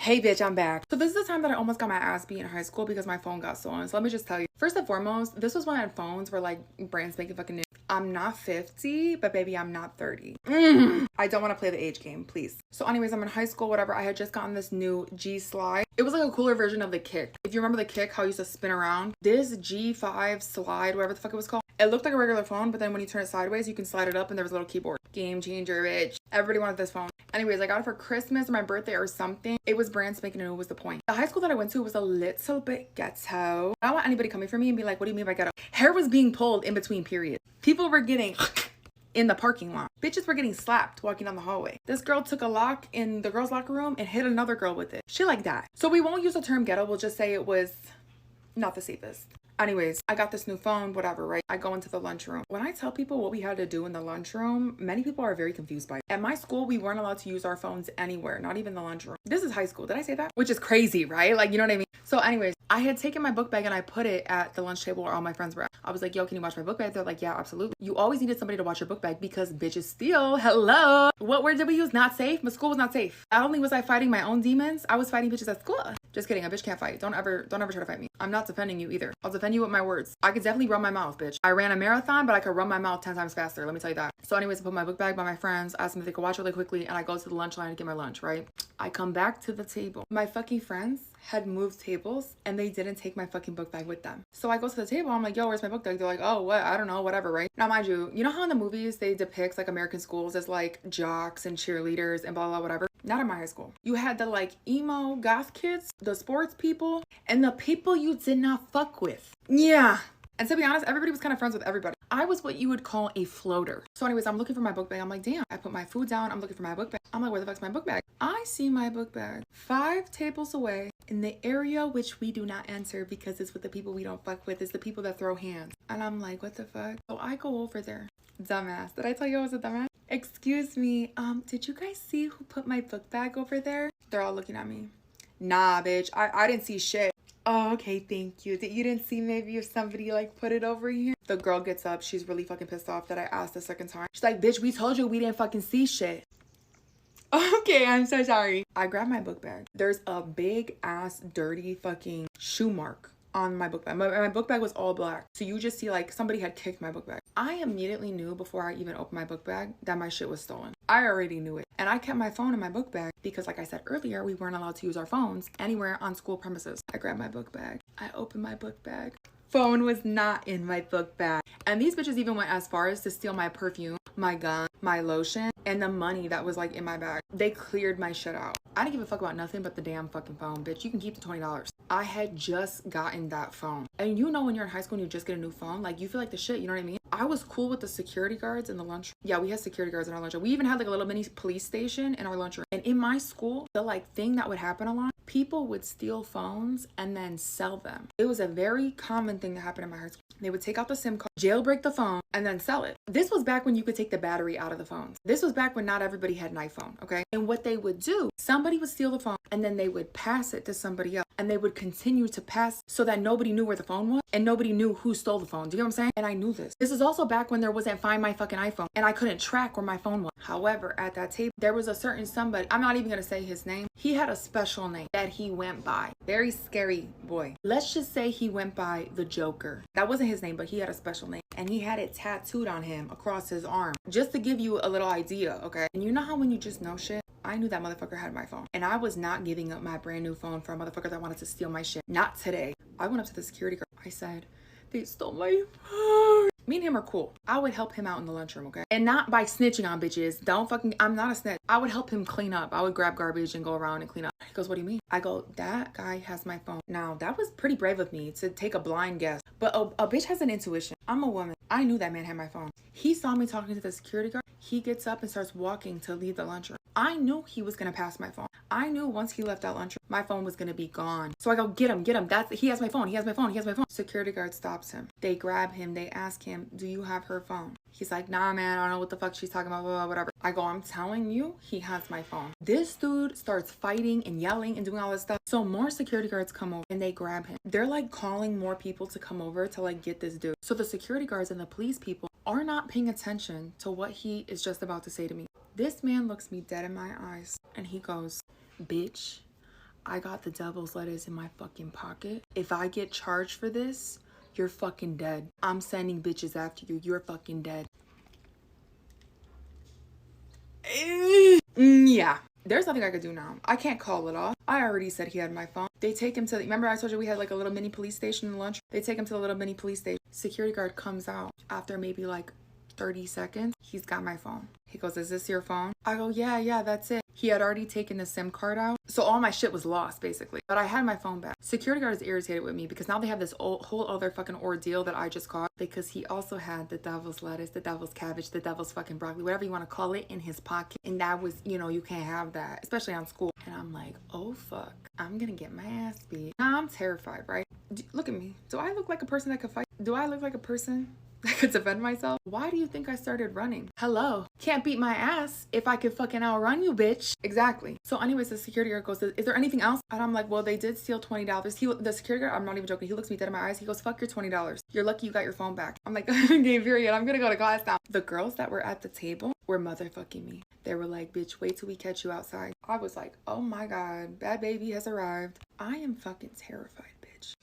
Hey bitch, I'm back. So this is the time that I almost got my ass beat in high school because my phone got stolen. So let me just tell you. First and foremost, this was when phones were like brand spanking fucking new. I'm not 50, but baby, I'm not 30. I don't want to play the age game, please. So anyways, I'm in high school, whatever. I had just gotten this new G slide. It was like a cooler version of the Kick. If you remember the Kick, how it used to spin around. This G5 slide, whatever the fuck it was called. It looked like a regular phone, but then when you turn it sideways, you can slide it up and there was a little keyboard. Game changer, bitch. Everybody wanted this phone. Anyways, I got it for Christmas or my birthday or something. It was brand spanking new, was the point. The high school that I went to was a little bit ghetto. I don't want anybody coming for me and be like, what do you mean by ghetto? Hair was being pulled in between periods. People were getting in the parking lot. Bitches were getting slapped walking down the hallway. This girl took a lock in the girls' locker room and hit another girl with it. Shit like that. So we won't use the term ghetto. We'll just say it was not the safest. Anyways, I got this new phone, whatever, right? I go into the lunchroom. When I tell people what we had to do in the lunchroom, many people are very confused by it. At my school, we weren't allowed to use our phones anywhere, not even the lunchroom. This is high school. Did I say that? Which is crazy, right? Like, you know what I mean? So anyways, I had taken my book bag and I put it at the lunch table where all my friends were at. I was like, yo, can you watch my book bag? They're like, yeah, absolutely. You always needed somebody to watch your book bag because bitches steal. Hello. What word did we use? Not safe. My school was not safe. Not only was I fighting my own demons, I was fighting bitches at school. Just kidding. A bitch can't fight. Don't ever try to fight me. I'm not defending you either. I'll defend you with my words. I could definitely run my mouth, bitch. I ran a marathon, but I could run my mouth 10 times faster. Let me tell you that. So anyways, I put my book bag by my friends, asked them if they could watch really quickly, and I go to the lunch line to get my lunch, right? I come back to the table. My fucking friends had moved tables and they didn't take my fucking book bag with them. So I go to the table. I'm like, yo, where's my book bag? They're like, oh, what? I don't know, whatever, right? Now, mind you, you know how in the movies they depict like American schools as like jocks and cheerleaders and blah, blah, whatever? Not in my high school. You had the like emo goth kids, the sports people, and the people you did not fuck with. Yeah. And to be honest, everybody was kind of friends with everybody. I was what you would call a floater. So anyways, I'm looking for my book bag. I'm like, damn. I put my food down. I'm looking for my book bag. I'm like, where the fuck's my book bag? I see my book bag 5 tables away in the area which we do not enter because it's with the people we don't fuck with. It's the people that throw hands. And I'm like, what the fuck? So I go over there. Dumbass. Did I tell you I was a dumbass? Excuse me. Did you guys see who put my book bag over there? They're all looking at me. Nah, bitch. I didn't see shit. Oh, okay, thank you. You didn't see maybe if somebody like put it over here? The girl gets up. She's really fucking pissed off that I asked the second time. She's like, bitch, we told you we didn't fucking see shit. Okay, I'm so sorry. I grabbed my book bag. There's a big ass dirty fucking shoe mark on my book bag. My book bag was all black. So you just see like somebody had kicked my book bag. I immediately knew before I even opened my book bag that my shit was stolen. I already knew it. And I kept my phone in my book bag because like I said earlier, we weren't allowed to use our phones anywhere on school premises. I grabbed my book bag. I opened my book bag. Phone was not in my book bag. And these bitches even went as far as to steal my perfume, my gun, my lotion, and the money that was like in my bag. They cleared my shit out. I didn't give a fuck about nothing but the damn fucking phone, bitch. You can keep the $20. I had just gotten that phone. And you know when you're in high school and you just get a new phone, like you feel like the shit, you know what I mean? I was cool with the security guards in the lunchroom. Yeah, we had security guards in our lunchroom. We even had like a little mini police station in our lunchroom. And in my school, the like thing that would happen a lot, people would steal phones and then sell them. It was a very common thing that happened in my high school. They would take out the SIM card, jailbreak the phone, and then sell it. This was back when you could take the battery out of the phones. This was back when not everybody had an iPhone, okay? And what they would do, somebody would steal the phone and then they would pass it to somebody else. And they would continue to pass so that nobody knew where the phone was and nobody knew who stole the phone. Do you know what I'm saying? And I knew this. This is also back when there wasn't Find My fucking iPhone and I couldn't track where my phone was. However, at that table, there was a certain somebody, I'm not even gonna say his name. He had a special name that he went by. Very scary boy. Let's just say he went by the Joker. That wasn't his name, but he had a special name. And he had it tattooed on him across his arm. Just to give you a little idea, okay? And you know how when you just know shit? I knew that motherfucker had my phone. And I was not giving up my brand new phone for a motherfucker that wanted to steal my shit. Not today. I went up to the security guard. I said, they stole my phone. Me and him are cool. I would help him out in the lunchroom, okay? And not by snitching on bitches. I'm not a snitch. I would help him clean up. I would grab garbage and go around and clean up. He goes, what do you mean? I go, that guy has my phone. Now, that was pretty brave of me to take a blind guess. But a bitch has an intuition. I'm a woman. I knew that man had my phone. He saw me talking to the security guard. He gets up and starts walking to leave the lunchroom. I knew he was going to pass my phone. I knew once he left that lunchroom, my phone was going to be gone. So I go, get him. He has my phone. He has my phone. Security guard stops him. They grab him. They ask him, do you have her phone? He's like, nah, man, I don't know what the fuck she's talking about, blah, blah, whatever. I go, I'm telling you, he has my phone. This dude starts fighting and yelling and doing all this stuff. So more security guards come over and they grab him. They're like calling more people to come over to like get this dude. So the security guards and the police people are not paying attention to what he is just about to say to me. This man looks me dead in my eyes and he goes, bitch, I got the devil's lettuce in my fucking pocket. If I get charged for this, you're fucking dead. I'm sending bitches after you. You're fucking dead. Yeah. There's nothing I could do now. I can't call it off. I already said he had my phone. They take him to, remember I told you we had like a little mini police station in lunch? They take him to the little mini police station. Security guard comes out after maybe like 30 seconds. He's got my phone. He goes, is this your phone? I go, yeah, that's it. He had already taken the SIM card out. So all my shit was lost basically. But I had my phone back. Security guard is irritated with me because now they have this whole other fucking ordeal that I just caught because he also had the devil's lettuce, the devil's cabbage, the devil's fucking broccoli, whatever you want to call it, in his pocket. And that was, you know, you can't have that, especially on school. And I'm like, oh fuck, I'm gonna get my ass beat. Now I'm terrified, right? Look at me. Do I look like a person that could fight? Do I look like a person I could defend myself? Why do you think I started running? Hello. Can't beat my ass if I could fucking outrun you, bitch. Exactly. So anyways, the security guard goes, is there anything else? And I'm like, well, they did steal $20. The security guard, I'm not even joking, he looks me dead in my eyes. He goes, fuck your $20. You're lucky you got your phone back. I'm like, okay, period. I'm gonna go to class now. The girls that were at the table were motherfucking me. They were like, bitch, wait till we catch you outside. I was like, oh my God, bad baby has arrived. I am fucking terrified.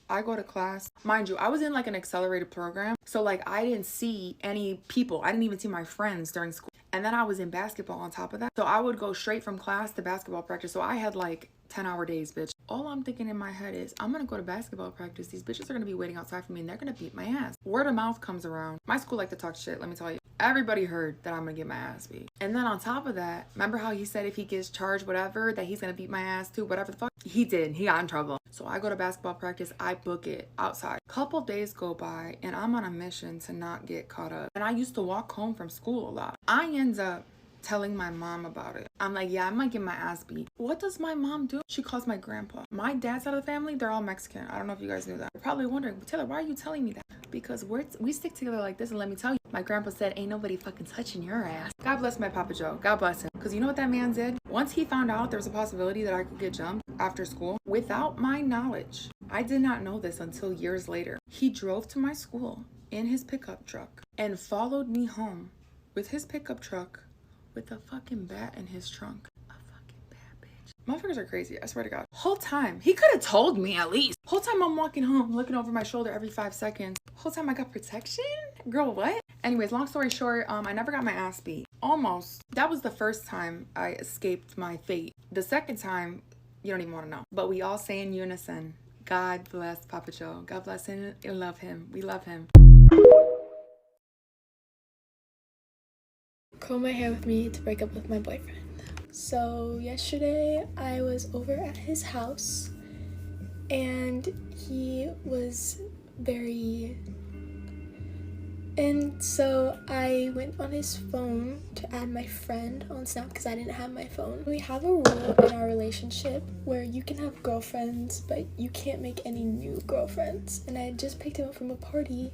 I go to class. Mind you, I was in like an accelerated program. So like I didn't see any people. I didn't even see my friends during school. And then I was in basketball on top of that. So I would go straight from class to basketball practice. So I had like 10-hour days, bitch. All I'm thinking in my head is I'm gonna go to basketball practice. These bitches are gonna be waiting outside for me and they're gonna beat my ass. Word of mouth comes around. My school like to talk shit, let me tell you. Everybody heard that I'm gonna get my ass beat. And then on top of that, remember how he said if he gets charged whatever, that he's gonna beat my ass too, whatever the fuck? He did. He got in trouble. So I go to basketball practice, I book it outside. Couple days go by and I'm on a mission to not get caught up. And I used to walk home from school a lot. I end up telling my mom about it. I'm like, yeah, I might get my ass beat. What does my mom do? She calls my grandpa. My dad's side of the family, they're all Mexican. I don't know if you guys knew that. You're probably wondering, Taylor, why are you telling me that? Because we stick together like this, and let me tell you, my grandpa said, ain't nobody fucking touching your ass. God bless my Papa Joe. God bless him. Because you know what that man did? Once he found out there was a possibility that I could get jumped after school, without my knowledge, I did not know this until years later. He drove to my school in his pickup truck and followed me home with his pickup truck with a fucking bat in his trunk. A fucking bad bitch. Motherfuckers are crazy, I swear to God. Whole time, he could have told me at least. Whole time I'm walking home, looking over my shoulder every 5 seconds. Whole time I got protection? Girl, what? Anyways, long story short, I never got my ass beat. Almost. That was the first time I escaped my fate. The second time, you don't even want to know. But we all say in unison, God bless Papa Joe. God bless him and love him. We love him. Curl my hair with me to break up with my boyfriend. So yesterday I was over at his house and he was so I went on his phone to add my friend on Snap because I didn't have my phone. We have a rule in our relationship where you can have girlfriends but you can't make any new girlfriends. And I had just picked him up from a party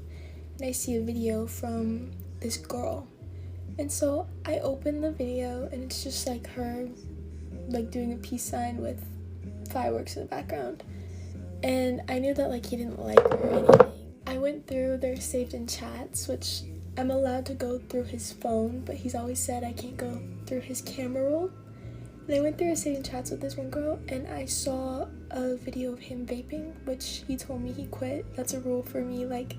and I see a video from this girl. And so I opened the video and it's just like her like doing a peace sign with fireworks in the background. And I knew that like he didn't like her or anything. I went through their saved in chats, which I'm allowed to go through his phone, but he's always said I can't go through his camera roll. And I went through his saved in chats with this one girl and I saw a video of him vaping, which he told me he quit. That's a rule for me, like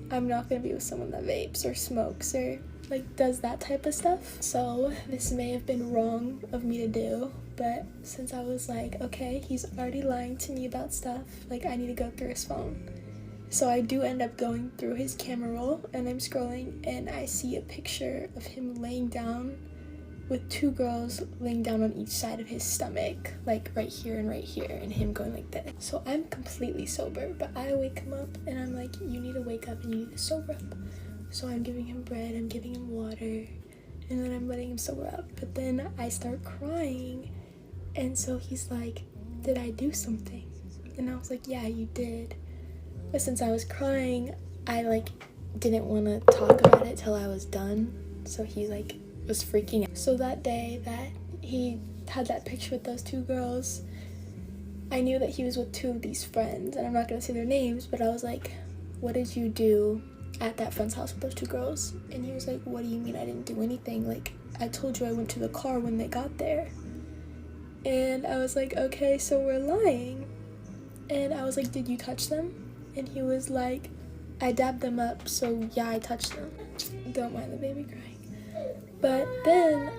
I'm not gonna be with someone that vapes or smokes or like does that type of stuff. So this may have been wrong of me to do, but since I was like, okay, he's already lying to me about stuff, like I need to go through his phone. So I do end up going through his camera roll and I'm scrolling and I see a picture of him laying down with 2 girls laying down on each side of his stomach, like right here, and him going like this. So I'm completely sober, but I wake him up and I'm like, you need to wake up and you need to sober up. So I'm giving him bread, I'm giving him water, and then I'm letting him sober up. But then I start crying, and so he's like, did I do something? And I was like, yeah, you did. But since I was crying, I like didn't want to talk about it till I was done. So he like was freaking out. So that day that he had that picture with those 2 girls, I knew that he was with 2 of these friends, and I'm not gonna say their names, but I was like, what did you do at that friend's house with those 2 girls? And he was like, what do you mean I didn't do anything? Like, I told you I went to the car when they got there. And I was like, okay, so we're lying. And I was like, did you touch them? And he was like, I dabbed them up, so yeah, I touched them. Don't mind the baby crying. But then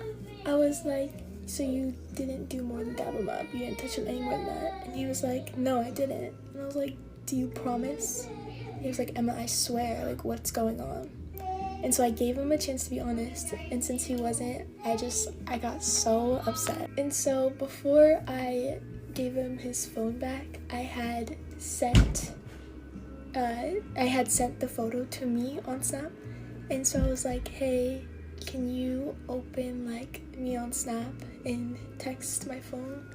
I was like, so you didn't do more than dab them up? You didn't touch them any more than that? And he was like, no, I didn't. And I was like, do you promise? He was like, Emma, I swear, like, what's going on? And so I gave him a chance to be honest, and since he wasn't, I got so upset. And so before I gave him his phone back, I had sent the photo to me on Snap. And so I was like, hey, can you open like me on Snap and text my phone?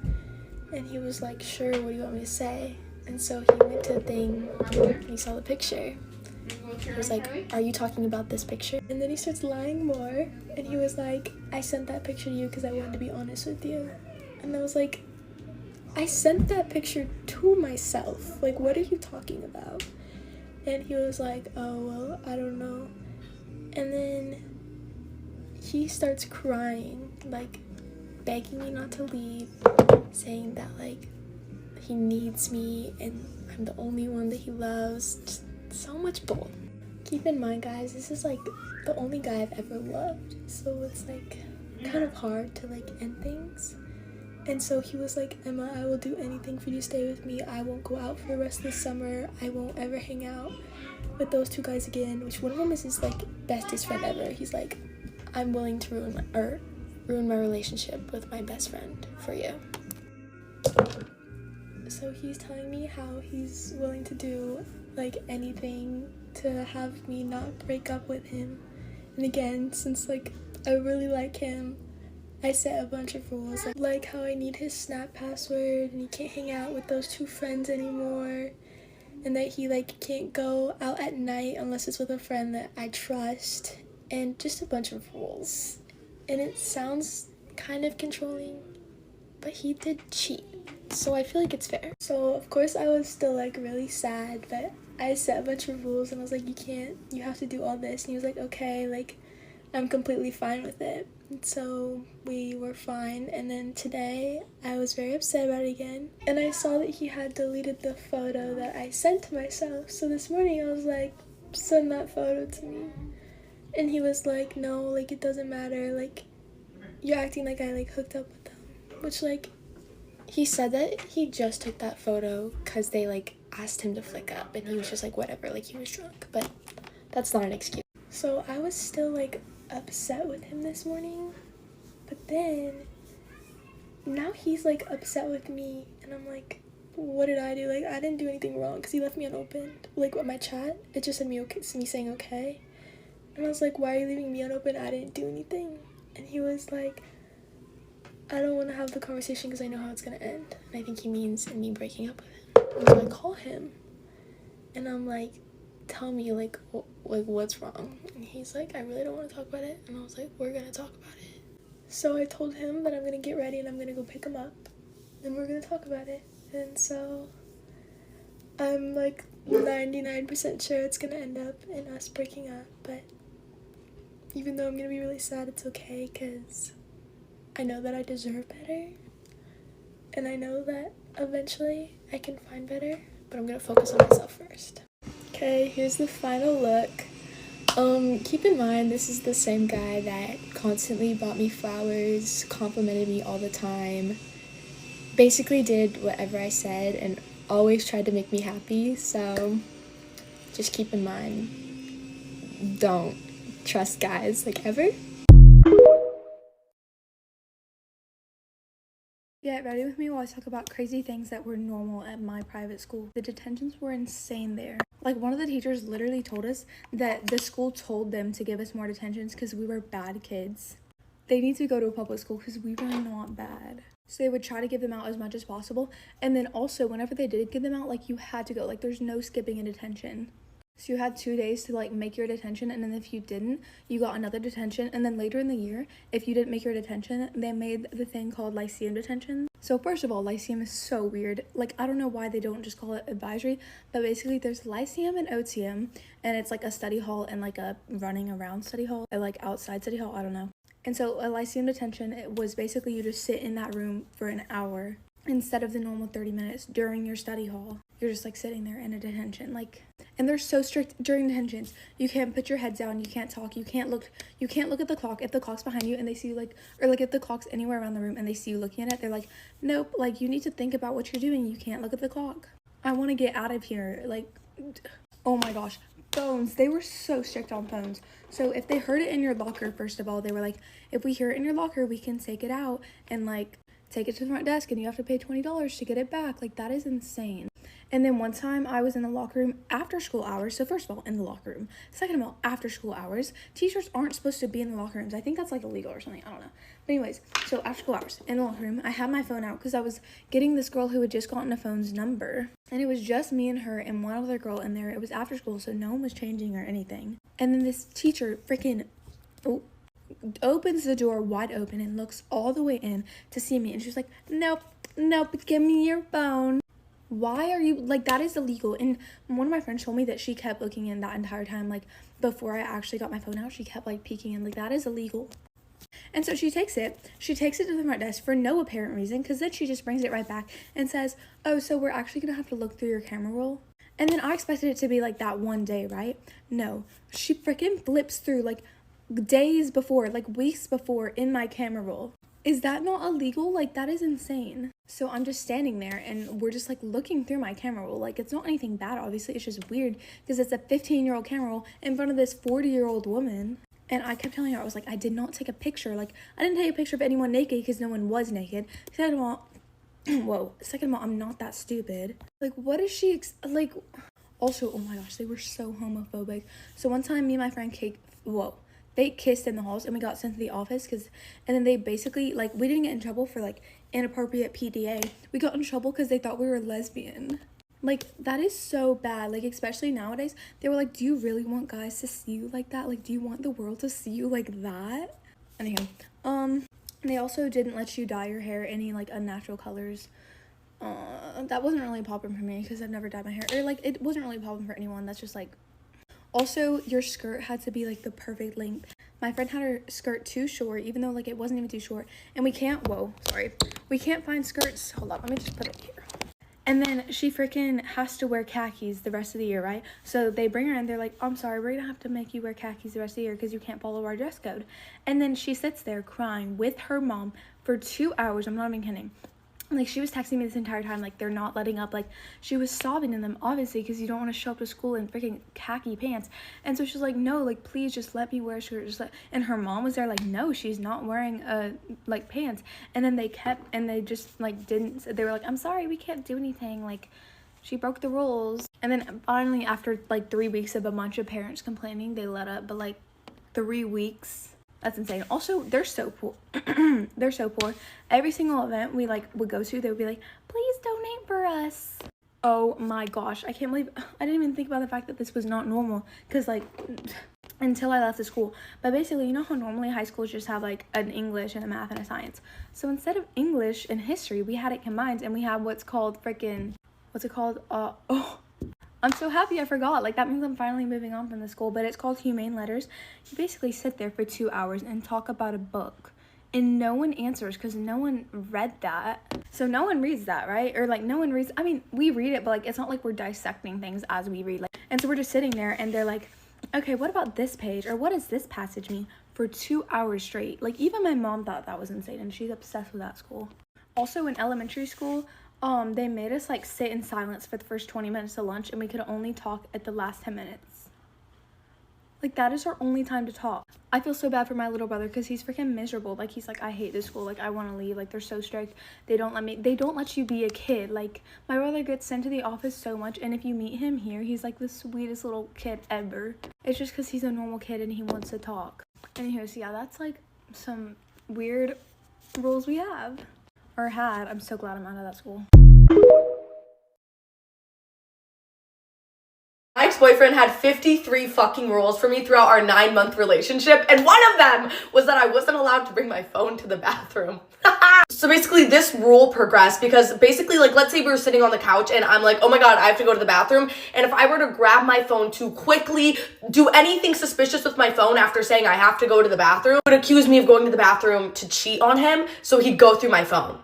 And he was like, sure, what do you want me to say? And so he went to the thing and he saw the picture. He was like, are you talking about this picture? And then he starts lying more, and he was like, I sent that picture to you because I wanted to be honest with you. And I was like, I sent that picture to myself. Like, what are you talking about? And he was like, oh, well, I don't know. And then he starts crying, like, begging me not to leave, saying that, like, he needs me and I'm the only one that he loves. Just so much bull. Keep in mind, guys, this is like the only guy I've ever loved, so it's like kind of hard to like end things. And so he was like, Emma, I will do anything for you to stay with me. I won't go out for the rest of the summer. I won't ever hang out with those two guys again, which one of them is his like bestest friend ever. He's like, I'm willing to ruin my relationship with my best friend for you. So he's telling me how he's willing to do like anything to have me not break up with him. And again, since like I really like him, I set a bunch of rules, like how I need his Snap password and he can't hang out with those two friends anymore, and that he like can't go out at night unless it's with a friend that I trust, and just a bunch of rules. And it sounds kind of controlling, but he did cheat, so I feel like it's fair. So of course I was still like really sad, but I set a bunch of rules and I was like, you have to do all this. And he was like, okay, like I'm completely fine with it. And so we were fine. And then today I was very upset about it again, and I saw that he had deleted the photo that I sent to myself. So this morning I was like, send that photo to me. And he was like, no, like it doesn't matter, like you're acting like I like hooked up with them. Which like, he said that he just took that photo because they like asked him to flick up, and he was just like whatever, like he was drunk, but that's not an excuse. So I was still like upset with him this morning, but then now he's like upset with me, and I'm like, what did I do? Like I didn't do anything wrong, because he left me unopened. Like with my chat, it just said me saying okay, and I was like, why are you leaving me unopened? I didn't do anything. And he was like, I don't want to have the conversation because I know how it's gonna end. And I think he means me breaking up with him. And so I call him and I'm like, tell me like what's wrong? And he's like, I really don't want to talk about it. And I was like, we're gonna talk about it. So I told him that I'm gonna get ready and I'm gonna go pick him up and we're gonna talk about it. And so I'm like 99% sure it's gonna end up in us breaking up, but even though I'm gonna be really sad, it's okay, because I know that I deserve better, and I know that eventually I can find better, but I'm gonna focus on myself first. Okay, here's the final look. Keep in mind, this is the same guy that constantly bought me flowers, complimented me all the time, basically did whatever I said, and always tried to make me happy. So just keep in mind, don't trust guys like ever. Get ready with me while I talk about crazy things that were normal at my private school. The detentions were insane there. Like, one of the teachers literally told us that the school told them to give us more detentions because we were bad kids. They need to go to a public school because we were not bad. So they would try to give them out as much as possible. And then also, whenever they did give them out, like, you had to go. Like, there's no skipping in detention. So you had 2 days to like make your detention, and then if you didn't, you got another detention. And then later in the year, if you didn't make your detention, they made the thing called Lyceum detention. So first of all, Lyceum is so weird. Like, I don't know why they don't just call it advisory, but basically there's Lyceum and OTM, and it's like a study hall and like a running around study hall, or like outside study hall, I don't know. And so a lyceum detention, it was basically you just sit in that room for an hour instead of the normal 30 minutes during your study hall. You're just like sitting there in a detention, like, and they're so strict during detentions. You can't put your head down, you can't talk, you can't look at the clock. If the clock's behind you and they see you, like, or like if the clock's anywhere around the room and they see you looking at it, they're like, nope, like, you need to think about what you're doing. You can't look at the clock. I want to get out of here. Like, oh my gosh, phones. They were so strict on phones. So if they heard it in your locker, first of all, they were like, if we hear it in your locker, we can take it out and like take it to the front desk and you have to pay $20 to get it back. Like, that is insane. And then one time I was in the locker room after school hours. So first of all, in the locker room. Second of all, after school hours. Teachers aren't supposed to be in the locker rooms. I think that's like illegal or something. I don't know. But anyways, so after school hours, in the locker room, I had my phone out because I was getting this girl who had just gotten a phone's number. And it was just me and her and one other girl in there. It was after school, so no one was changing or anything. And then this teacher freaking opens the door wide open and looks all the way in to see me. And she's like, nope, give me your phone. Why are you, like, that is illegal. And one of my friends told me that she kept looking in that entire time, like, before I actually got my phone out, she kept, like, peeking in, like, that is illegal. And so she takes it to the front desk for no apparent reason, because then she just brings it right back and says, oh, so we're actually gonna have to look through your camera roll. And then I expected it to be, like, that one day, right? No, she freaking flips through, like, days before, like, weeks before in my camera roll. Is that not illegal? Like, that is insane. So I'm just standing there and we're just like looking through my camera roll. Like, it's not anything bad, obviously. It's just weird because it's a 15-year-old camera roll in front of this 40-year-old woman. And I kept telling her, I was like, I did not take a picture. Like, I didn't take a picture of anyone naked because no one was naked. Second of all, I'm not that stupid. Like, what is she, like, also, oh my gosh, they were so homophobic. So one time me and my friend they kissed in the halls and we got sent to the office and then they basically, like, we didn't get in trouble for, like, inappropriate PDA. We got in trouble because they thought we were lesbian. Like, that is so bad. Like, especially nowadays, they were like, do you really want guys to see you like that? Like, do you want the world to see you like that? Anyhow, they also didn't let you dye your hair any, like, unnatural colors. That wasn't really a problem for me because I've never dyed my hair. Or, like, it wasn't really a problem for anyone. That's just, like, also, your skirt had to be, like, the perfect length. My friend had her skirt too short, even though, like, it wasn't even too short. And we can't find skirts. Hold up, let me just put it here. And then she freaking has to wear khakis the rest of the year, right? So they bring her in, they're like, I'm sorry, we're gonna have to make you wear khakis the rest of the year because you can't follow our dress code. And then she sits there crying with her mom for 2 hours. I'm not even kidding. Like, she was texting me this entire time, like, they're not letting up. Like, she was sobbing in them, obviously, because you don't want to show up to school in freaking khaki pants. And so she's like, no, like, please just let me wear a shirt. And her mom was there, like, no, she's not wearing, like, pants. And then they just, like, they were like, I'm sorry, we can't do anything. Like, she broke the rules. And then finally, after, like, 3 weeks of a bunch of parents complaining, they let up. But, like, 3 weeks... That's insane. Also, they're so poor. They're so poor. Every single event we, like, would go to, they would be like, please donate for us. Oh my gosh. I can't believe, I didn't even think about the fact that this was not normal. Because, like, until I left the school. But basically, you know how normally high schools just have, like, an English and a math and a science. So instead of English and history, we had it combined. And we have what's called I'm so happy I forgot. Like, that means I'm finally moving on from the school. But it's called Humane Letters. You basically sit there for 2 hours and talk about a book. And no one answers because no one read that. So no one reads that, right? Or, like, no one reads... I mean, we read it, but, like, it's not like we're dissecting things as we read. Like, and so we're just sitting there and they're like, okay, what about this page? Or what does this passage mean? For 2 hours straight. Like, even my mom thought that was insane. And she's obsessed with that school. Also, in elementary school... they made us, like, sit in silence for the first 20 minutes of lunch, and we could only talk at the last 10 minutes. Like, that is our only time to talk. I feel so bad for my little brother, because he's freaking miserable. Like, he's like, I hate this school. Like, I want to leave. Like, they're so strict. They don't let you be a kid. Like, my brother gets sent to the office so much, and if you meet him here, he's, like, the sweetest little kid ever. It's just because he's a normal kid, and he wants to talk. Anyways, yeah, that's, like, some weird rules we have. Or had. I'm so glad I'm out of that school. My ex-boyfriend had 53 fucking rules for me throughout our 9-month relationship, and one of them was that I wasn't allowed to bring my phone to the bathroom. So basically this rule progressed because basically, like, let's say we were sitting on the couch and I'm like, oh my god, I have to go to the bathroom, and if I were to grab my phone to quickly do anything suspicious with my phone after saying I have to go to the bathroom, he would accuse me of going to the bathroom to cheat on him, so he'd go through my phone.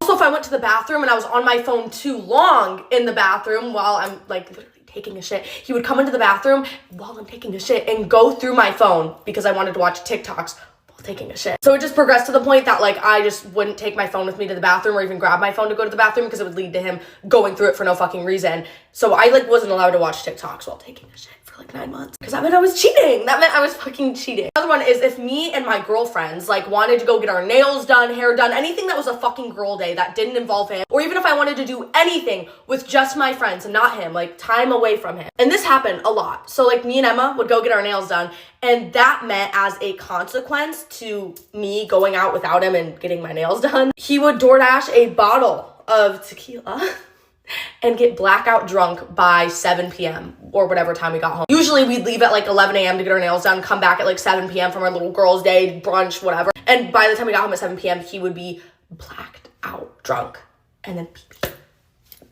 Also, if I went to the bathroom and I was on my phone too long in the bathroom while I'm like literally taking a shit, he would come into the bathroom while I'm taking a shit and go through my phone because I wanted to watch TikToks while taking a shit. So it just progressed to the point that like I just wouldn't take my phone with me to the bathroom or even grab my phone to go to the bathroom because it would lead to him going through it for no fucking reason. So I like wasn't allowed to watch TikToks while taking a shit for like 9 months because that meant I was cheating. That meant I was fucking cheating. Another one is if me and my girlfriends like wanted to go get our nails done, hair done, anything that was a fucking girl day that didn't involve him, or even if I wanted to do anything with just my friends and not him, like time away from him. And this happened a lot. So like me and Emma would go get our nails done, and that meant as a consequence to me going out without him and getting my nails done, he would DoorDash a bottle of tequila and get blackout drunk by 7 p.m. or whatever time we got home. Usually we'd leave at like 11 a.m. to get our nails done, come back at like 7 p.m. from our little girls' day, brunch, whatever. And by the time we got home at 7 p.m., he would be blacked out drunk and then pee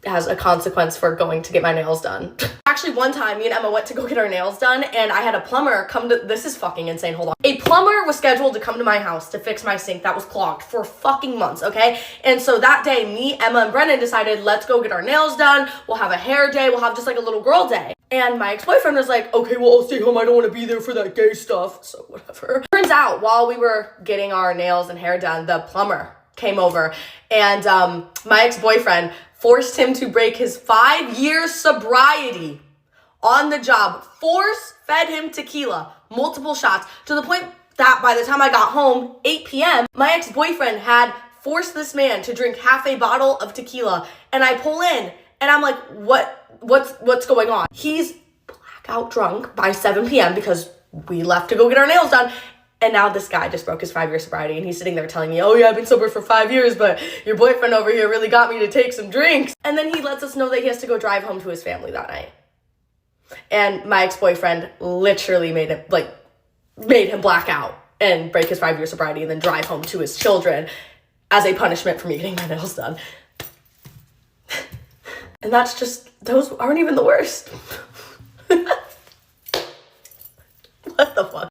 as a consequence for going to get my nails done. Actually, one time, me and Emma went to go get our nails done, and I had a plumber come to, this is fucking insane, hold on. A plumber was scheduled to come to my house to fix my sink that was clogged for fucking months, okay? And so that day, me, Emma, and Brennan decided, let's go get our nails done, we'll have a hair day, we'll have just like a little girl day. And my ex-boyfriend was like, okay, well, I'll stay home, I don't want to be there for that gay stuff, so whatever. Turns out, while we were getting our nails and hair done, the plumber came over, and my ex-boyfriend forced him to break his 5-year sobriety on the job, force-fed him tequila, multiple shots, to the point that by the time I got home, 8 p.m., my ex-boyfriend had forced this man to drink half a bottle of tequila, and I pull in, and I'm like, what's going on? He's blackout drunk by 7 p.m. because we left to go get our nails done. And now this guy just broke his 5-year sobriety, and he's sitting there telling me, oh yeah, I've been sober for 5 years, but your boyfriend over here really got me to take some drinks. And then he lets us know that he has to go drive home to his family that night. And my ex-boyfriend literally made him black out and break his 5-year sobriety and then drive home to his children as a punishment for me getting my nails done. And that's just, those aren't even the worst. What the fuck?